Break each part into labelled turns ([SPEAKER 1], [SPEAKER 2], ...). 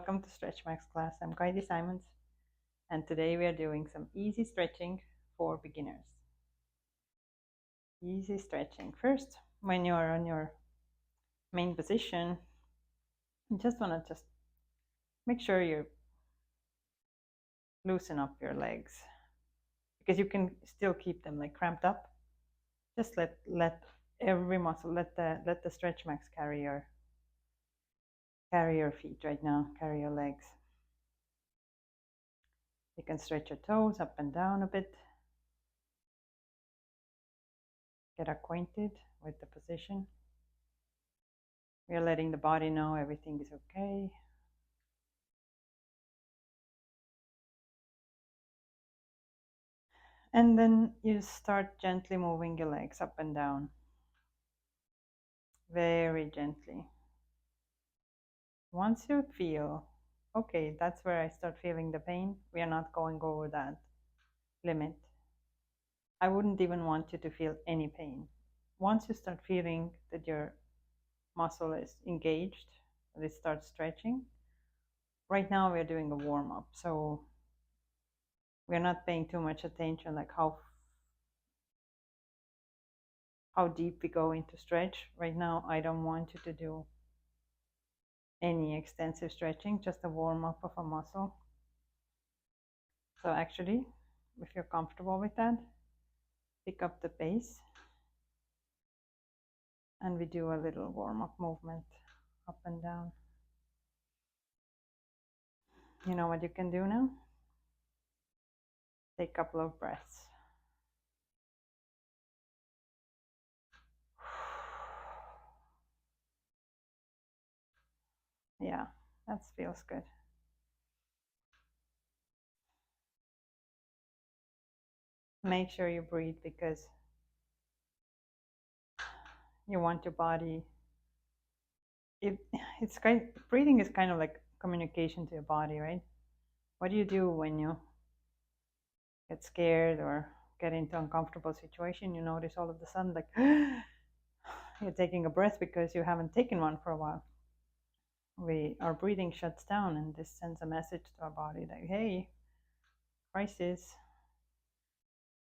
[SPEAKER 1] welcome to StretchMaxx class. I'm Kaidi SIMONS, and today we are doing some easy stretching for beginners. Easy stretching. First, when you're on your main position, you just want to make sure you loosen up your legs, because you can still keep them like cramped up. Just let every muscle, let the StretchMaxx carry your feet right now, carry your legs. You can stretch your toes up and down a bit. Get acquainted with the position. We are letting the body know everything is okay. And then you start gently moving your legs up and down. Very gently. Once you feel, okay, that's where I start feeling the pain, we are not going over that limit. I wouldn't even want you to feel any pain. Once you start feeling that your muscle is engaged, that it starts stretching, right now we're doing a warm-up, so we're not paying too much attention like how deep we go into stretch. Right now I don't want you to do any extensive stretching, just a warm-up of a muscle. So actually, if you're comfortable with that, pick up the pace and we do a little warm-up movement up and down. You know what you can do now? Take a couple of breaths. Yeah, that feels good. Make sure you breathe, because you want your body, breathing is kind of like communication to your body, right? What do you do when you get scared or get into uncomfortable situation? You notice all of a sudden like you're taking a breath because you haven't taken one for a while. Our breathing shuts down, and this sends a message to our body like, hey, crisis.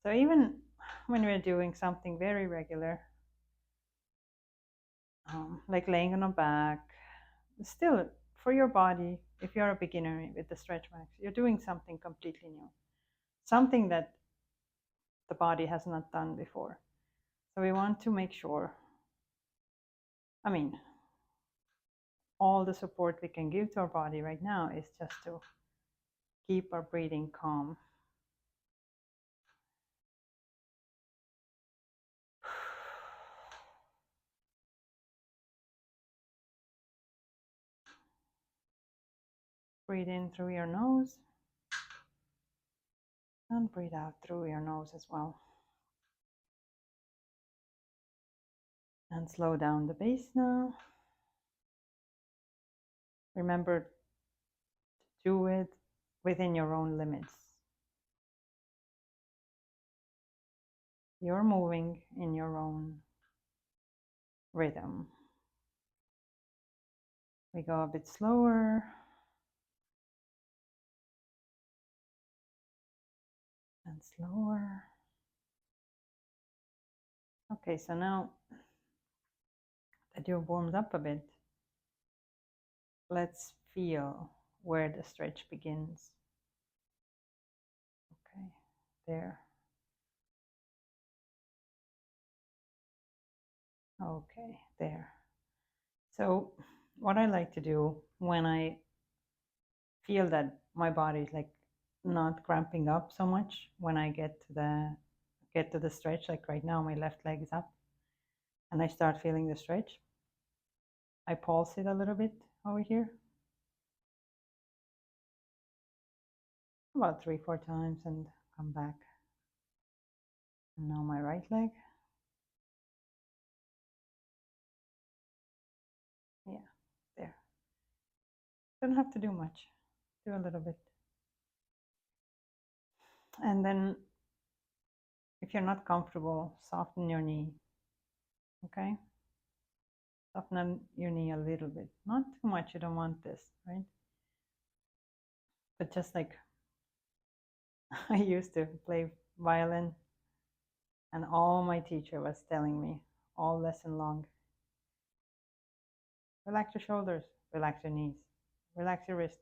[SPEAKER 1] So even when we're doing something very regular, like laying on our back, still for your body, if you're a beginner with the StretchMaxx, you're doing something completely new, something that the body has not done before. So we want to make sure, all the support we can give to our body right now is just to keep our breathing calm. Breathe in through your nose and breathe out through your nose as well. And slow down the pace now. Remember to do it within your own limits. You're moving in your own rhythm. We go a bit slower. And slower. Okay, so now that you're warmed up a bit, let's feel where the stretch begins. Okay, there. Okay, there. So what I like to do when I feel that my body is like not cramping up so much, when I get to the stretch, like right now my left leg is up and I start feeling the stretch, I pulse it a little bit over here, about 3-4 times, and come back. And now my right leg. Yeah, there. Don't have to do much. Do a little bit. And then if you're not comfortable, soften your knee. Okay? Soften your knee a little bit. Not too much, you don't want this, right? But just like I used to play violin, and all my teacher was telling me all lesson long, relax your shoulders, relax your knees, relax your wrist,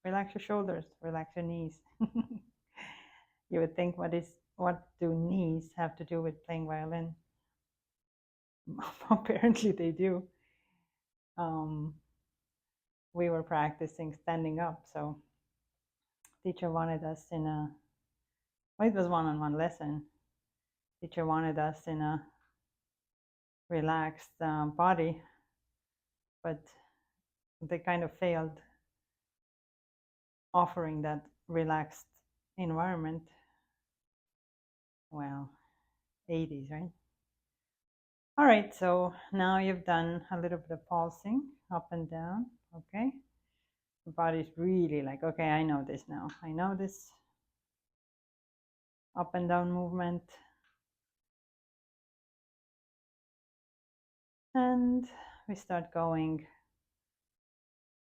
[SPEAKER 1] relax your shoulders, relax your knees. You would think, what do knees have to do with playing violin? Apparently they do. Um, we were practicing standing up, so teacher wanted us in a, well, it was one-on-one lesson. Teacher wanted us in a relaxed body, but they kind of failed offering that relaxed environment. Well, 80s, right? All right, so now you've done a little bit of pulsing up and down, okay? The body's really like, okay, I know this now. I know this up and down movement. And we start going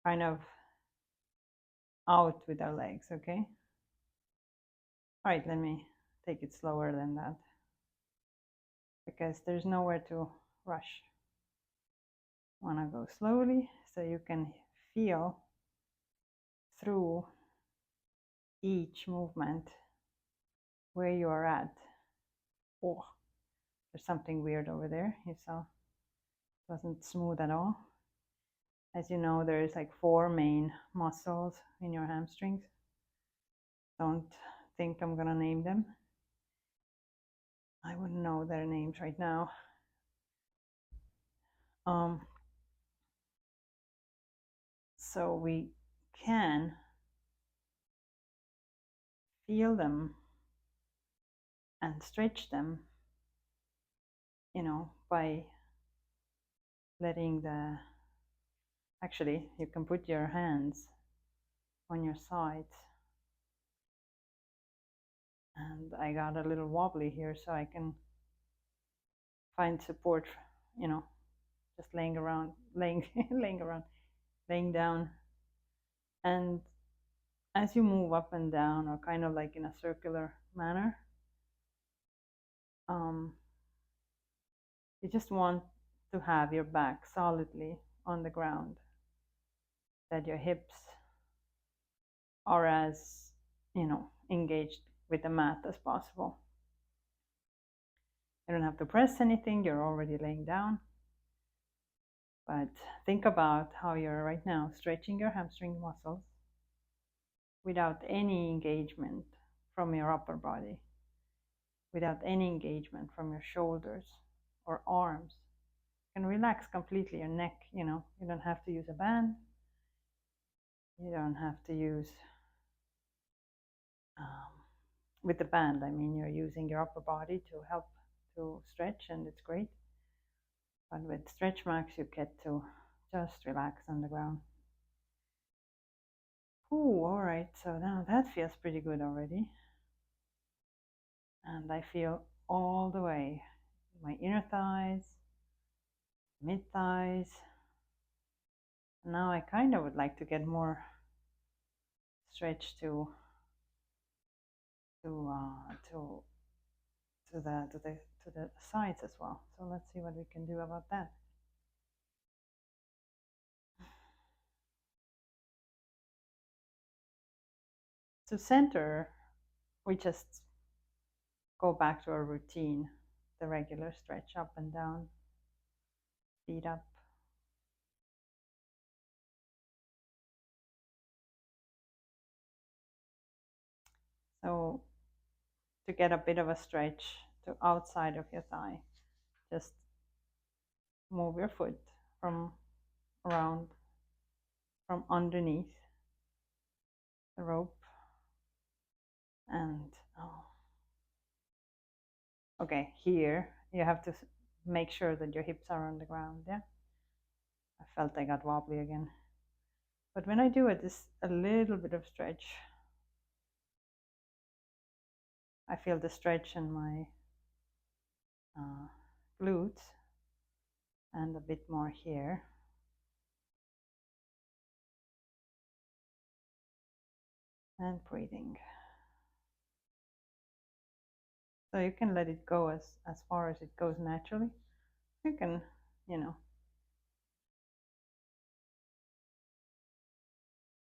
[SPEAKER 1] kind of out with our legs, okay? All right, let me take it slower than that because there's nowhere to rush. I want to go slowly so you can feel through each movement where you are at. Oh, there's something weird over there. You saw it wasn't smooth at all. As you know, there's like 4 main muscles in your hamstrings. Don't think I'm gonna name them. I wouldn't know their names right now. So we can feel them and stretch them, by letting actually, you can put your hands on your sides. And I got a little wobbly here so I can find support, just laying down. And as you move up and down, or kind of like in a circular manner, you just want to have your back solidly on the ground, that your hips are as, engaged with the mat as possible. You don't have to press anything, you're already laying down. But think about how you're right now stretching your hamstring muscles without any engagement from your upper body, without any engagement from your shoulders or arms. You can relax completely your neck, you don't have to use a band. You don't have to use, with the band, I mean, you're using your upper body to help to stretch, and it's great. But with StretchMaxx, you get to just relax on the ground. Ooh, all right, so now that feels pretty good already. And I feel all the way my inner thighs, mid thighs. Now I kind of would like to get more stretch to the sides as well. So let's see what we can do about that. To center, we just go back to our routine, the regular stretch up and down, feet up. So to get a bit of a stretch to outside of your thigh, just move your foot from underneath the rope, and okay, here you have to make sure that your hips are on the ground. Yeah, I felt I got wobbly again, but when I do it, this a little bit of stretch. I feel the stretch in my glutes and a bit more here. and breathing. So you can let it go as far as it goes naturally. You can,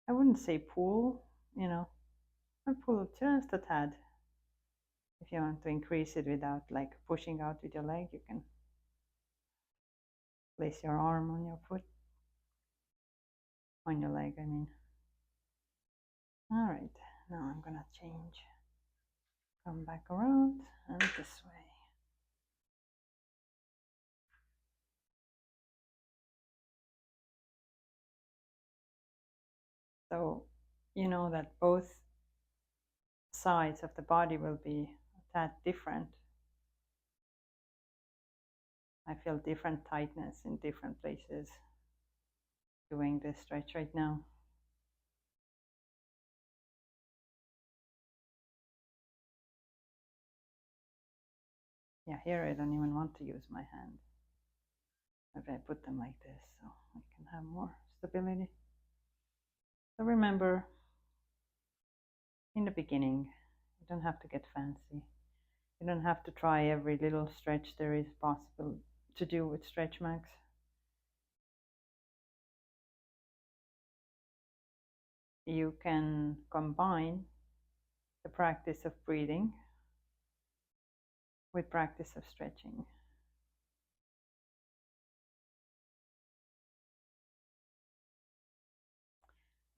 [SPEAKER 1] I wouldn't say pull, I pull just a tad. If you want to increase it without like pushing out with your leg, you can place your arm on your foot, on your leg, I mean. All right, now I'm gonna change. Come back around and this way. So you know that both sides of the body will be a tad different. I feel different tightness in different places doing this stretch right now. Yeah, here I don't even want to use my hand. Maybe I put them like this so I can have more stability. So remember, in the beginning, you don't have to get fancy. You don't have to try every little stretch there is possible to do with StretchMaxx. You can combine the practice of breathing with practice of stretching.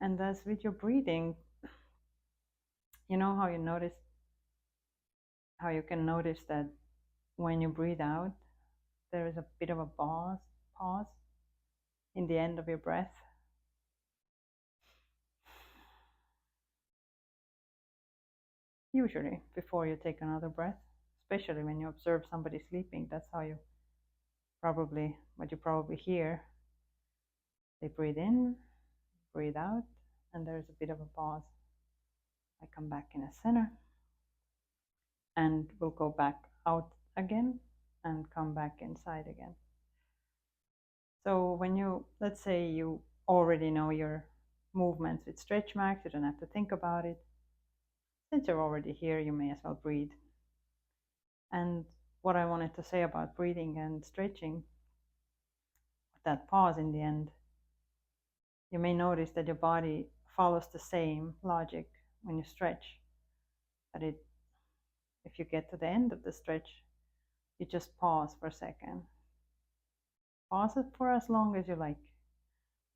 [SPEAKER 1] And as with your breathing, you know how you can notice that when you breathe out, there is a bit of a pause in the end of your breath. Usually before you take another breath, especially when you observe somebody sleeping, that's how you what you probably hear. They breathe in, breathe out, and there's a bit of a pause. I come back in a center and we'll go back out again and come back inside again. So when let's say you already know your movements with StretchMaxx, you don't have to think about it. Since you're already here, you may as well breathe. And what I wanted to say about breathing and stretching, that pause in the end, you may notice that your body follows the same logic when you stretch. That if you get to the end of the stretch, you just pause for a second. Pause it for as long as you like.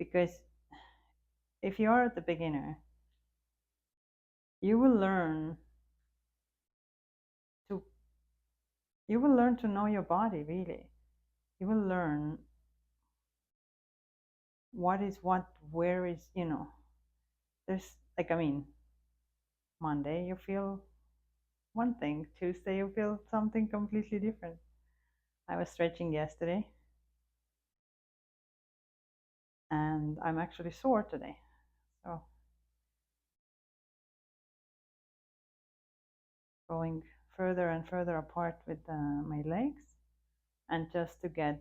[SPEAKER 1] Because if you are the beginner, you will learn to know your body, really. You will learn what is what, where is, there's Monday you feel one thing, Tuesday you feel something completely different. I was stretching yesterday and I'm actually sore today. So going further and further apart with my legs, and just to get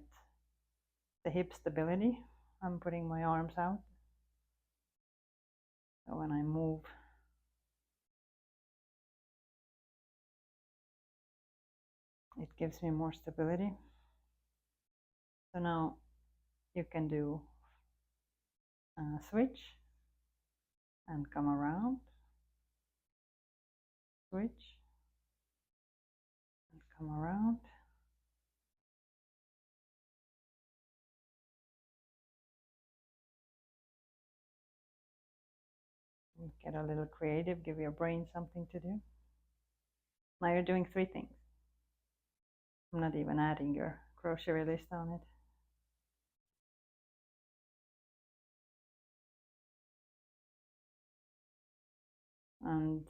[SPEAKER 1] the hip stability, I'm putting my arms out. So when I move, it gives me more stability. So now you can do a switch and come around, switch and come around. Get a little creative, give your brain something to do. Now you're doing 3 things. I'm not even adding your grocery list on it. And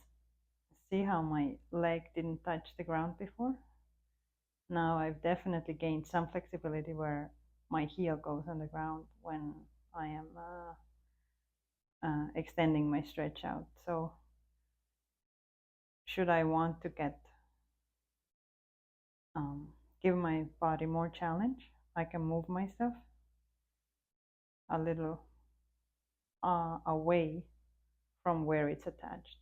[SPEAKER 1] see how my leg didn't touch the ground before? Now I've definitely gained some flexibility where my heel goes on the ground when I am extending my stretch out. So should I want to give my body more challenge, I can move myself a little away from where it's attached.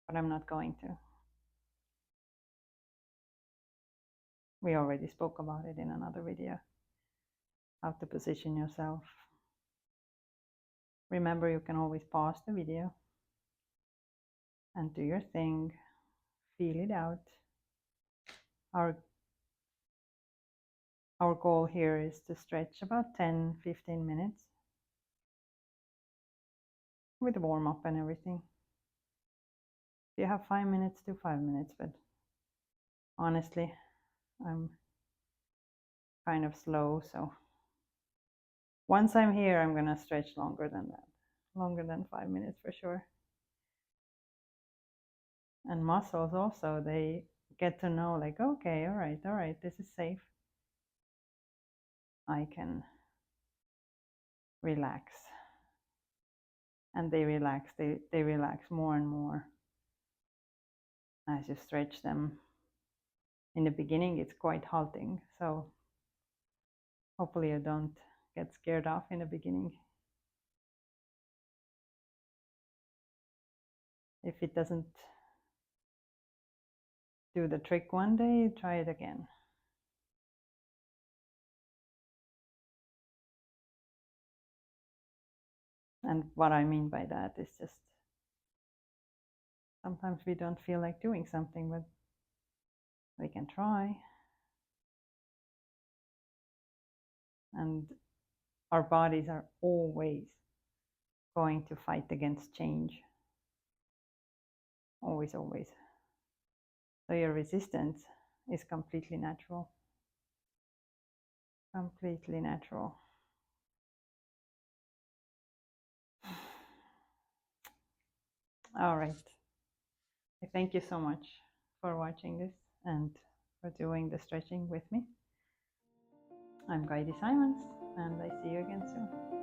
[SPEAKER 1] But I'm not going to. We already spoke about it in another video, how to position yourself. Remember, you can always pause the video and do your thing, feel it out. Our goal here is to stretch about 10-15 minutes with warm up and everything. If you have 5 minutes, do 5 minutes, but honestly, I'm kind of slow, so once I'm here, I'm gonna stretch longer than that, longer than 5 minutes for sure. And muscles also, they get to know, like, okay, all right, this is safe. I can relax. And they relax, they relax more and more as you stretch them. In the beginning, it's quite halting, so hopefully you don't get scared off in the beginning. If it doesn't do the trick one day, try it again. And what I mean by that is just sometimes we don't feel like doing something, but we can try. And our bodies are always going to fight against change. Always, always. So your resistance is completely natural. Completely natural. All right. Thank you so much for watching this and for doing the stretching with me. I'm Kaidi SIMONS, and I see you again soon.